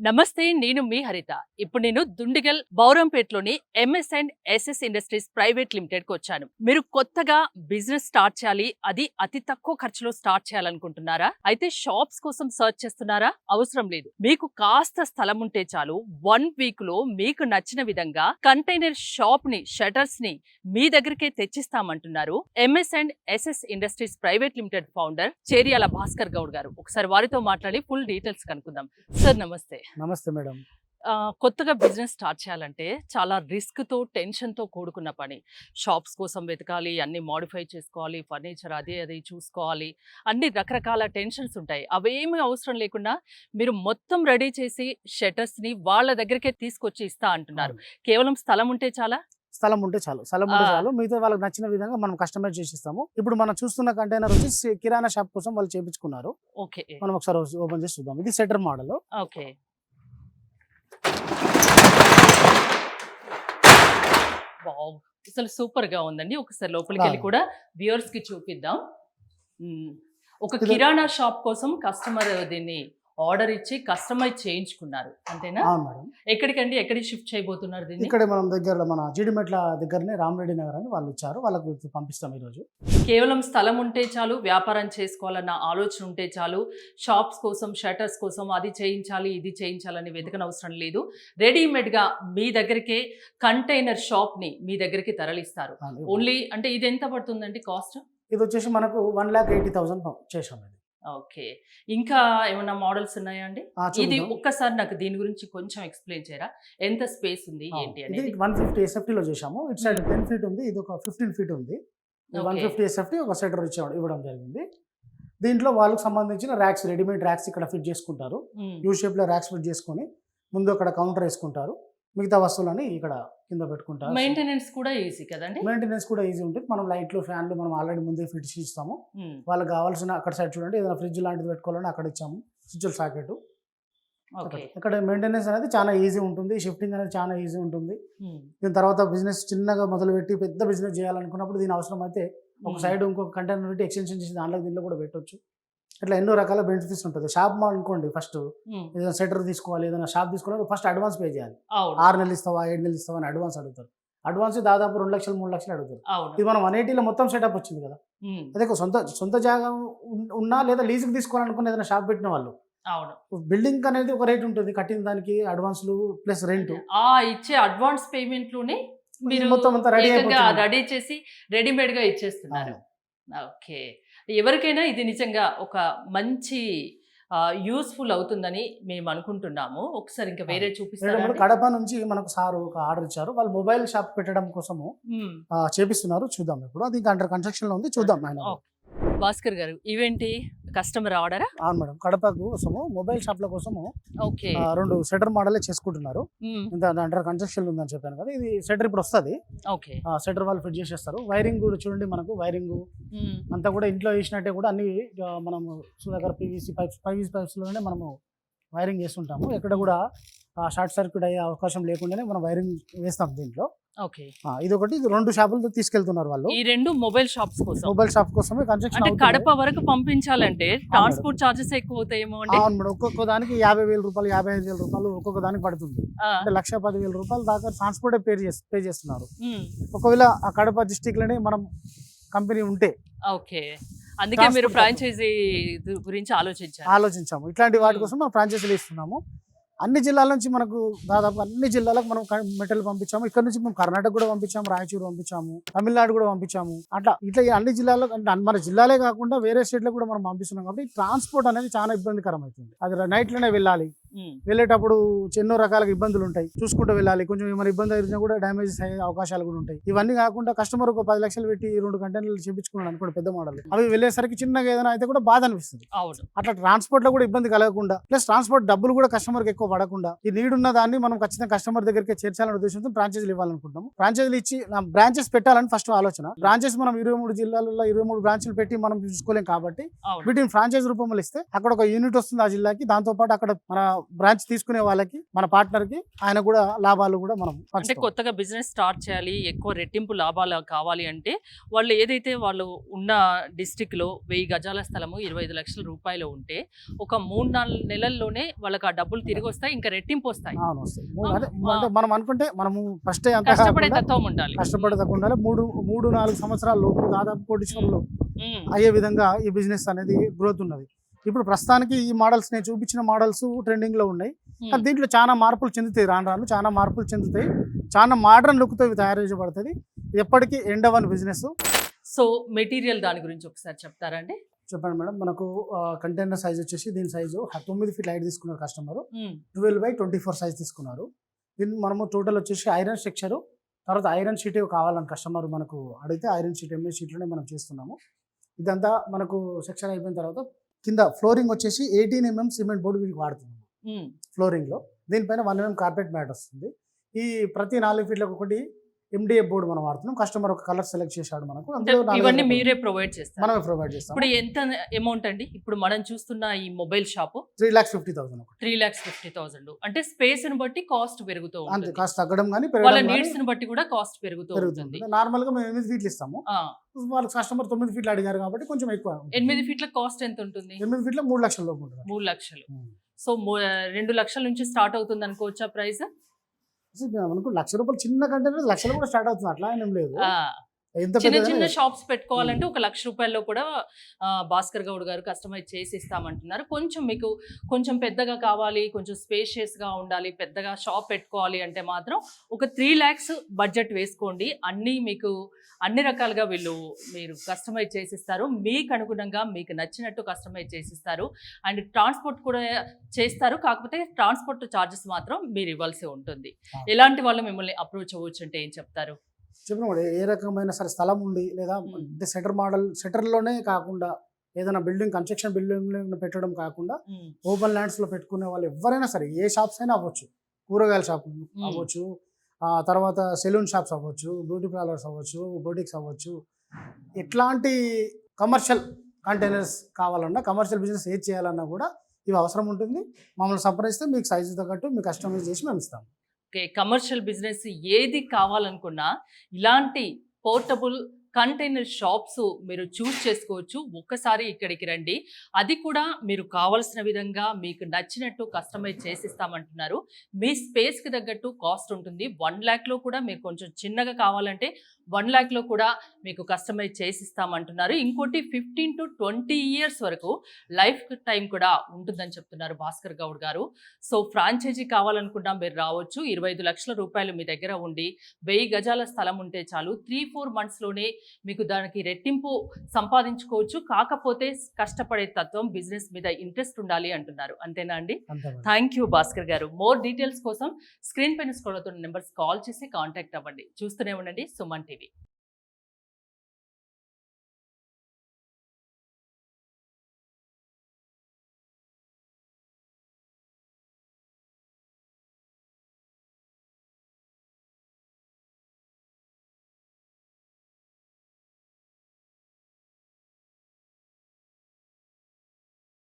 నమస్తే, నేను మీ హరిత. ఇప్పుడు నేను దుండిగల్ బౌరంపేటలోని MS and SS industries private limited కి వచ్చాను. మీరు కొత్తగా బిజినెస్ స్టార్ట్ చేయాలి, అది అతి తక్కువ ఖర్చులో స్టార్ట్ చేయాలనుకుంటున్నారా? అయితే షాప్స్ కోసం సర్చ్ చేస్తున్నారా? అవసరం లేదు. మీకు కాస్త స్థలం ఉంటే చాలు, 1 వీక్ లో మీకు నచ్చిన విధంగా కంటైనర్ షాప్ ని, షటర్స్ ని మీ దగ్గరికే తెచ్చిస్తామంటున్నారు MS and SS industries private limited founder Cheriyala Bhaskar Goud garu. ఒకసారి వారితో మాట్లాడి ఫుల్ డీటెయిల్స్ కనుక్కుందాం. సార్ నమస్తే. నమస్తే మేడం. కొత్తగా బిజినెస్ స్టార్ట్ చేయాలంటే చాలా రిస్క్తో, టెన్షన్తో కూడుకున్న పని. షాప్స్ కోసం వెతకాలి, అన్ని మోడిఫై చేసుకోవాలి, ఫర్నిచర్ అది చూసుకోవాలి, అన్ని రకరకాల టెన్షన్స్ ఉంటాయి. అవేమీ అవసరం లేకుండా మీరు మొత్తం రెడీ చేసి షట్టర్స్ని వాళ్ళ దగ్గరికే తీసుకొచ్చి ఇస్తా అంటున్నారు. కేవలం స్థలం ఉంటే చాలా? స్థలం ఉంటే చాలు. మిగతా వాళ్ళకి నచ్చిన విధంగా మనం కస్టమైజ్ చేసి ఇస్తాము. ఇప్పుడు మనం చూస్తున్న కంటైనర్ వచ్చి కిరాణా షాప్ కోసం వాళ్ళు చేపించుకున్నారు. ఓకే, మనం ఒకసారి ఓపెన్ చేసి చూద్దాం. ఇది సెటర్ మోడల్. ఓకే, వావ్, అసలు సూపర్ గా ఉందండి. ఒకసారి లోపలికి వెళ్ళి కూడా వ్యూవర్స్ కి చూపిద్దాం. ఒక కిరాణా షాప్ కోసం కస్టమర్ దీన్ని ఆర్డర్ ఇచ్చి కస్టమైజ్ చేయించుకున్నారు, అంతేనా? అవును మేడం. ఎక్కడికి షిఫ్ట్ చేయబోతున్నారు దీన్ని? ఇక్కడ మనం దగ్గర మన జీడిమెట్ల దగ్గరనే రామరెడ్డి నగర్ అని వాళ్ళు ఇచ్చారు, వాళ్ళకు పంపిస్తాం ఈ రోజు. కేవలం స్థలం ఉంటే చాలు, వ్యాపారం చేసుకోవాలన్న ఆలోచన ఉంటే చాలు, షాప్స్ కోసం, షటర్స్ కోసం అది చేయించాలి, ఇది చేయించాలని వెతకనవసరం లేదు. రెడీమేడ్గా మీ దగ్గరికే కంటైనర్ షాప్ని మీ దగ్గరికి తరలిస్తారు. ఓన్లీ అంటే ఇది ఎంత పడుతుందండి కాస్ట్? ఇది వచ్చేసి మనకు 1,80,000 చేసాం. ఓకే, ఇంకా ఏమన్నా మోడల్స్ ఉన్నాయా అండి? ఇది ఒక్కసారి నాకు దీని గురించి కొంచెం ఎక్స్ప్లెయిన్ చేయరా? ఎంత స్పేస్ ఉంది, ఏంటి అనేది? 150 SFT లో చేసాము. ఇటు సైడ్ 10 ఫీట్ ఉంది, ఇది ఒక 15 ఫీట్ ఉంది. 150 SFT ఒక సెటర్ ఇవ్వడం జరిగింది. దీంట్లో వాళ్ళకి సంబంధించిన ర్యాక్స్, రెడీమేడ్ ర్యాక్స్ ఇక్కడ ఫిట్ చేసుకుంటారు. యూ షేప్ లో ర్యాక్స్ ఫిట్ చేసుకొని ముందు అక్కడ కౌంటర్ వేసుకుంటారు, మిగతా వస్తువులని ఇక్కడ కింద పెట్టుకుంటారు. మెయింటెనెన్స్ కూడా ఈజీ కదండి? మెయింటెనెన్స్ కూడా ఈజీ ఉంటుంది. మనం లైట్లు, ఫ్యాన్లు మనం ఆల్రెడీ ముందే ఫిట్ చేస్తాము. వాళ్ళకి కావాల్సిన అక్కడ సైడ్ చూడండి, ఏదైనా ఫ్రిడ్జ్ లాంటిది పెట్టుకోవాలని అక్కడ ఇచ్చాము, స్విచ్ సాకెట్. ఇక్కడ మెయింటెనెన్స్ అనేది చాలా ఈజీ ఉంటుంది, షిఫ్టింగ్ అనేది చాలా ఈజీ ఉంటుంది. దీని తర్వాత బిజినెస్ చిన్నగా మొదలుపెట్టి పెద్ద బిజినెస్ చేయాలనుకున్నప్పుడు దీని అవసరం అయితే ఒక సైడ్ ఇంకొక కంటైనర్ పెట్టి ఎక్స్టెన్షన్ చేసి దీంట్లో కూడా పెట్టొచ్చు. ఇట్లా ఎన్నో రకాల బెనిఫిట్స్ ఉంటుంది. షాప్ అనుకోండి, ఫస్ట్ ఏదైనా సెటర్ తీసుకోవాలి, ఏదైనా షాప్ తీసుకోవాలి, ఫస్ట్ అడ్వాన్స్ పే చేయాలి. 6 నెలలు ఇస్తావా, 7 నెలలు ఇస్తావా అని అడ్వాన్స్ అడుగుతారు. అడ్వాన్స్ దాదాపు 2 లక్షలు 3 లక్షలు అడుగుతారు. ఇది మనం 180లో మొత్తం సెటప్ వచ్చింది కదా. అదే సొంత జాగా ఉన్నా లేదా లీజుకి తీసుకోవాలనుకున్న ఏదైనా షాప్ పెట్టిన వాళ్ళు, బిల్డింగ్ అనేది ఒక రేట్ ఉంటుంది, కట్టిన దానికి అడ్వాన్స్లు ప్లస్ రెంట్. ఇచ్చే అడ్వాన్స్ పేమెంట్ లోనే మీరు మొత్తం అంతా రెడీ చేసి రెడీమేడ్ గా ఇచ్చేస్తున్నారు. ఓకే, ఎవరికైనా ఇది నిజంగా ఒక మంచి యూస్ఫుల్ అవుతుందని మేము అనుకుంటున్నాము. ఒకసారి ఇంకా వేరే చూపిస్తారు. కడప నుంచి మనకు సారు ఒక ఆర్డర్ ఇచ్చారు, వాళ్ళు మొబైల్ షాప్ పెట్టడం కోసము చేపిస్తున్నారు. చూద్దాం, ఇప్పుడు అది అండర్ కన్స్ట్రక్షన్ లో ఉంది, చూద్దాం. ఆయన భాస్కర్ గారు, ఇవేంటి కస్టమర్ ఆర్డరా? అవును మేడం, కడప కోసము మొబైల్ షాప్ల కోసము 2 సెటర్ మోడలే చేసుకుంటున్నారు. అండర్ కన్స్ట్రక్షన్ ఉందని చెప్పాను కదా, ఇది సెటర్ ఇప్పుడు వస్తుంది. సెటర్ వాళ్ళు ఫిట్ చేసేస్తారు. వైరింగ్ కూడా చూడండి, మనకు వైరింగ్ అంతా కూడా ఇంట్లో వేసినట్టే కూడా అన్ని మనం సుధాకర్ PVC పైప్స్ లోనే మనము వైరింగ్ చేస్తుంటాము. ఎక్కడ కూడా షార్ట్ సర్క్యూట్ అయ్యే అవకాశం లేకుండానే మనం వైరింగ్ వేస్తాం దీంట్లో. ఇది ఒకటి, 2 షాపులతో తీసుకెళ్తున్నారు వాళ్ళు. ఈ 2 మొబైల్ షాప్స్ కోసమే కన్స్ట్రక్షన్. అంటే కడప వరకు పంపించాలంటే ట్రాన్స్పోర్ట్ చార్జెస్ ఎక్కువ అవుతాయేమో అండి? అవును మేడం, ఒక్కొక్క దానికి 50,000 రూపాయలు, 55,000 రూపాయలు ఒక్కొక్క దానికి పడుతుంది. అంటే 1,10,000 రూపాయలు దాకా ట్రాన్స్పోర్ట్ పే చేస్తున్నారు. ఒకవేళ ఆ కడప డిస్ట్రిక్ట్ లోనే మనం కంపెనీ ఉంటే. ఓకే, అందుకే మీరు ఫ్రాంచైజీ గురించి ఆలోచించాము. ఇట్లాంటి వాటి కోసం మనం ఫ్రాంచైజీలు ఇస్తున్నాము. అన్ని జిల్లాల నుంచి మనకు దాదాపు అన్ని జిల్లాలకు మనం మెటీరియల్ పంపించాము. ఇక్కడ నుంచి మేము కర్ణాటక కూడా పంపించాము, రాయచూరు పంపించాము, తమిళనాడు కూడా పంపించాము. ఇట్లా అన్ని జిల్లాలకు, అంటే మన జిల్లాలే కాకుండా వేరే స్టేట్లకు కూడా మనం పంపిస్తున్నాం. కాబట్టి ట్రాన్స్పోర్ట్ అనేది చాలా ఇబ్బందికరం అవుతుంది. అది నైట్ లోనే వెళ్ళాలి, వెళ్ళేటప్పుడు ఎన్నో రకాల ఇబ్బందులు ఉంటాయి, చూసుకుంటూ వెళ్ళాలి. కొంచెం ఏమైనా ఇబ్బంది అయినా కూడా డ్యామేజెస్ అయ్యే అవకాశాలు కూడా ఉంటాయి. ఇవన్నీ కాకుండా కస్టమర్ ఒక 10 లక్షలు పెట్టి 2 కంటైనర్లు చేపించుకున్నాడు అనుకోండి, పెద్ద మోడల్, అవి వెళ్ళేసరికి చిన్నగా ఏదైనా అయితే కూడా బాధ అనిపిస్తుంది. అట్లా ట్రాన్స్పోర్ట్ లో కూడా ఇబ్బంది కలగకుండా, ప్లస్ ట్రాన్స్పోర్ట్ డబ్బులు కూడా కస్టమర్ కి ఎక్కువ పడకుండా, ఈ నీడ్ ఉన్న దాన్ని మనం ఖచ్చితంగా కస్టమర్ దగ్గరికి చేర్చాలనే ఉద్దేశంతో ఫ్రాంచైజీలు ఇవ్వాలనుకుంటున్నాము. ఫ్రాంచైజీలు ఇచ్చి బ్రాంచెస్ పెట్టాలని ఫస్ట్ ఆలోచన. బ్రాంచెస్ మనం 23 జిల్లాలలో 23 బ్రాంచ్లు పెట్టి మనం చూసుకోలేం కాబట్టి వీటిని ఫ్రాంచైజ్ రూపంలో ఇస్తే అక్కడ ఒక యూనిట్ వస్తుంది ఆ జిల్లాకి. దాంతో పాటు అక్కడ మన బ్రాంచ్ తీసుకునే వాళ్ళకి మన పార్ట్నర్ కి ఆయన కూడా లాభాలు కూడా మనం అంటే పంచుతాం. కొత్తగా బిజినెస్ స్టార్ట్ చేయాలి, ఎక్కువ రెట్టింపు లాభాలు కావాలి అంటే వాళ్ళు ఏదైతే వాళ్ళు ఉన్న డిస్టిక్ లో 1000 గజాల స్థలము 25 లక్షల రూపాయలు ఉంటే ఒక 3-4 నెలల్లోనే వాళ్ళకి ఆ డబ్బులు తిరిగి వస్తాయి, ఇంకా రెట్టింపు వస్తాయి. అవును వస్తాయి. అదే అంటే మనం అనుకుంటే మనము ఫస్ట్ అంత కష్టపడే తత్వం ఉండాలి. కష్టపడకుండా ఉండాలి. 3-4 సంవత్సరాల లోపు దాదాపు కోటీశ్వరులు ఉమ్, అయ్యే విధంగా ఈ బిజినెస్ అనేది గ్రోత్ ఉన్నది. ఇప్పుడు ప్రస్తుతానికి ఈ మోడల్స్ నేను చూపించిన మోడల్స్ ట్రెండింగ్ లో ఉన్నాయి. ఉమ్. కానీ దీంట్లో చాలా మార్పులు చెందుతాయి, రాను రాను చాలా మార్పులు చెందుతాయి. చాలా మోడర్న్ లుక్ తో ఇవి తయారు చేయబడుతుంది. ఇది ఎప్పటికీ ఎండ్ అవ్వని బిజినెస్. సో మెటీరియల్ దాని గురించి ఒకసారి చెప్తారా అండి? చెప్పండి మేడం. మనకు కంటైనర్ సైజ్ వచ్చేసి దీని సైజు 9 ఫీట్ హైట్ తీసుకున్నారు కస్టమర్. ఉమ్, 12/24 సైజ్ తీసుకున్నారు. దీన్ని మనము టోటల్ వచ్చేసి ఐరన్ స్ట్రక్చర్, తర్వాత ఐరన్ షీట్ కావాలని కస్టమర్ మనకు అడిగితే ఐరన్ షీట్ ఎంఏ షీట్లోనే మనం చేస్తున్నాము. ఇదంతా మనకు సెక్షన్ అయిపోయిన తర్వాత కింద ఫ్లోరింగ్ వచ్చేసి 18 mm సిమెంట్ బోర్డు వీరికి వాడుతున్నాము ఉమ్. ఫ్లోరింగ్లో. దీనిపైన 1 mm కార్పెట్ మ్యాట్ వస్తుంది. ఈ ప్రతి 4 ఫీట్లకు ఒకటి MDF బోర్డు మనం వాడుతున్నాం. కస్టమర్ ఒక కలర్ సెలెక్ట్ చేశాడు మనకు, అంటే అందులో 4 ఇవన్నీ మీరే ప్రొవైడ్ చేస్తారు. మనమే ప్రొవైడ్ చేస్తాం. ఇప్పుడు ఎంత అమౌంట్ అండి? ఇప్పుడు మనం చూస్తున్న ఈ మొబైల్ షాప్ 3,50,000 ఒకటి. 3,50,000 అంటే స్పేస్ ని బట్టి కాస్ట్ పెరుగుతూ అంతే, ఉంటుంది. కాస్ట్ తగ్గడం కానీ వాళ్ళ పెరగడం నీడ్స్ ని బట్టి కూడా కాస్ట్ పెరుగుతూ ఉంటుంది. పెరుగుతుంది. నార్మల్ గా మేము 8 ఫీట్లు ఇస్తాము. ఆ, వాళ్ళకి కస్టమర్ 9 ఫీట్లు అడిగారు కాబట్టి కొంచెం ఎక్కువ. 8 ఫీట్ల కాస్ట్ ఎంత ఉంటుంది? 8 ఫీట్ల 3 లక్షల లోపు ఉంటుంది. 3 లక్షలు. సో 2 లక్షల నుంచి స్టార్ట్ అవుతుంది అనుకోవచ్చా ప్రైస్? మనకు ₹1,00,000 చిన్న కంటైనర్ లక్షలు కూడా స్టార్ట్ అవుతుంది, అట్లా ఏం లేదు. ఎంత చిన్న పెద్దదైనా చిన్న షాప్స్ పెట్టుకోవాలంటే ₹1,00,000 కూడా భాస్కర్ గౌడ్ గారు కస్టమైజ్ చేసి ఇస్తామంటున్నారు. కొంచెం మీకు కొంచెం పెద్దగా కావాలి, కొంచెం స్పేషియస్ గా ఉండాలి, పెద్దగా షాప్ పెట్టుకోవాలి అంటే మాత్రం ఒక 3 lakhs బడ్జెట్ వేసుకోండి. అన్నీ మీకు అన్ని రకాలుగా మీరు కస్టమైజ్ చేసిస్తారు. మీకు అనుగుణంగా మీకు నచ్చినట్టు కస్టమైజ్ చేసిస్తారు. అండ్ ట్రాన్స్పోర్ట్ కూడా చేస్తారు. కాకపోతే ట్రాన్స్పోర్ట్ ఛార్జెస్ మాత్రం మీరు ఇవ్వాల్సి ఉంటుంది. ఎలాంటి వాళ్ళు మిమ్మల్ని అప్రోచ్ అవ్వచ్చు అంటే ఏం చెప్తారు? చెప్పిన కూడా ఏ రకమైన సరే స్థలం ఉండి లేదా సెటర్ మోడల్ సెటర్లోనే కాకుండా ఏదైనా బిల్డింగ్ కన్స్ట్రక్షన్ బిల్డింగ్ పెట్టడం కాకుండా ఓపెన్ ల్యాండ్స్ లో పెట్టుకునే వాళ్ళు ఎవరైనా సరే ఏ షాప్స్ అయినా అవ్వచ్చు. కూరగాయల షాప్ అవ్వచ్చు, తర్వాత సెలూన్ షాప్స్ అవ్వచ్చు, బ్యూటీ పార్లర్స్ అవ్వచ్చు, బొటిక్స్ అవ్వచ్చు. ఎట్లాంటి కమర్షియల్ కంటైనర్స్ కావాలన్నా, కమర్షియల్ బిజినెస్ ఏది చేయాలన్నా కూడా ఇవి అవసరం ఉంటుంది. మమ్మల్ని సంప్రదిస్తే మీకు సైజు తగ్గట్టు మీకు కస్టమైజ్ చేసి మేము ఇస్తాం. ఓకే, కమర్షియల్ బిజినెస్ ఏది కావాలనుకున్నా ఇలాంటి పోర్టబుల్ కంటైనర్ షాప్స్ మీరు చూస్ చేసుకోవచ్చు. ఒక్కసారి ఇక్కడికి రండి, అది కూడా మీరు కావాల్సిన విధంగా మీకు నచ్చినట్టు కస్టమైజ్ చేసిస్తామంటున్నారు. మీ స్పేస్కి తగ్గట్టు కాస్ట్ ఉంటుంది. 1 lakhలో కూడా మీరు కొంచెం చిన్నగా కావాలంటే 1 lakhలో కూడా మీకు కస్టమైజ్ చేసిస్తామంటున్నారు. ఇంకోటి 15 to 20 years వరకు లైఫ్ టైం కూడా ఉంటుందని చెప్తున్నారు భాస్కర్ గౌడ్ గారు. సో ఫ్రాంచైజీ కావాలనుకున్నా మీరు రావచ్చు. 25 లక్షల రూపాయలు మీ దగ్గర ఉండి 1000 గజాల స్థలం ఉంటే చాలు. 3-4 monthsలోనే మీకు దానికి రెట్టింపు సంపాదించుకోవచ్చు. కాకపోతే కష్టపడే తత్వం, బిజినెస్ మీద ఇంట్రెస్ట్ ఉండాలి అంటున్నారు. అంతేనా అండి? థ్యాంక్ యూ భాస్కర్ గారు. మోర్ డీటెయిల్స్ కోసం స్క్రీన్ పైన స్క్రోల్ అవుతున్న నెంబర్స్ కాల్ చేసి కాంటాక్ట్ అవ్వండి. చూస్తూనే ఉండండి సుమన్ టీవీ.